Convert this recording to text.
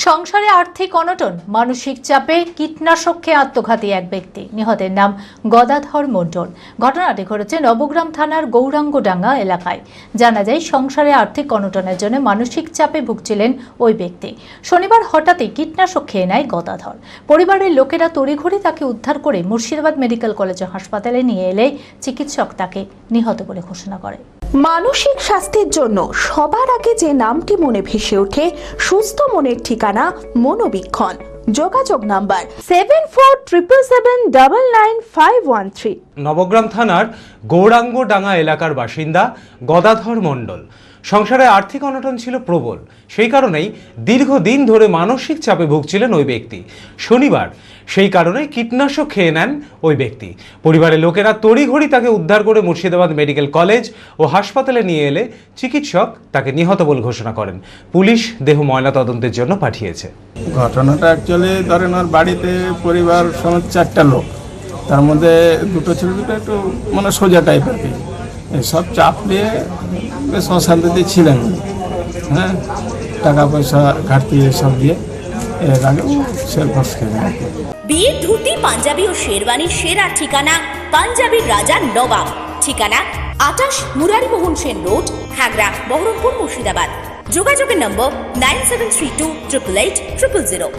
সংসারে আর্থিক অনটন, মানসিক চাপে কীটনাশক খেয়ে আত্মঘাতী এক ব্যক্তি। নিহতের নাম গদাধর মণ্ডল। ঘটনাটি ঘটেছে নবগ্রাম থানার গৌরাঙ্গডাঙ্গা এলাকায়। জানা যায়, সংসারে আর্থিক অনটনের জন্য মানসিক চাপে ভুগছিলেন ওই ব্যক্তি। শনিবার হঠাৎই কীটনাশক খেয়ে নেয় গদাধর। পরিবারের লোকেরা তড়িঘড়ি তাকে উদ্ধার করে মুর্শিদাবাদ মেডিকেল কলেজ হাসপাতালে নিয়ে এলে চিকিৎসক তাকে নিহত বলে ঘোষণা করে। মানসিক স্বাস্থ্যের জন্য সবার আগে যে নামটি মনে ভেসে ওঠে, সুস্থ মনের ঠিকানা মনোবীক্ষণ। যোগাযোগ নাম্বার 7477799513। নবগ্রাম থানার গৌরাঙ্গডাঙ্গা এলাকার বাসিন্দা গদাধর মণ্ডল। সংসারে আর্থিক অনটন ছিল প্রবল, সেই কারণেই দীর্ঘদিন ধরে মানসিক চাপে ভুগছিলেন ওই ব্যক্তি। শনিবার সেই কারণে কীটনাশক খেয়ে নেন ওই ব্যক্তি। পরিবারের লোকেরা তড়িঘড়ি তাকে উদ্ধার করে মুর্শিদাবাদ মেডিকেল কলেজ ও হাসপাতালে নিয়ে এলে চিকিৎসক তাকে নিহত বলে ঘোষণা করেন। পুলিশ দেহ ময়নাতদন্তের জন্য পাঠিয়েছে। ঘটনাটা অ্যাকচুয়ালি ধরেন ওর বাড়িতে পরিবার সমেত 4টা লোক, তার মধ্যে দুটো ছিল দুটো একটু মানে সোজা টাইপের, সব চাপ নিয়ে বেশ অশান্তিতে ছিলেন। হ্যাঁ, টাকা পয়সা ঘাটতি সব দিয়ে এর আগে সেলফোর্স খেলেন। বিয়ের ধুতি, পাঞ্জাবি ও শেরওয়ানির সেরা ঠিকানা পাঞ্জাবির রাজা নবাব। ঠিকানা 28 মুরারিমোহন সেন রোড, হাগরা, বহরমপুর, মুর্শিদাবাদ। যোগাযোগের নম্বর 9732 888 000।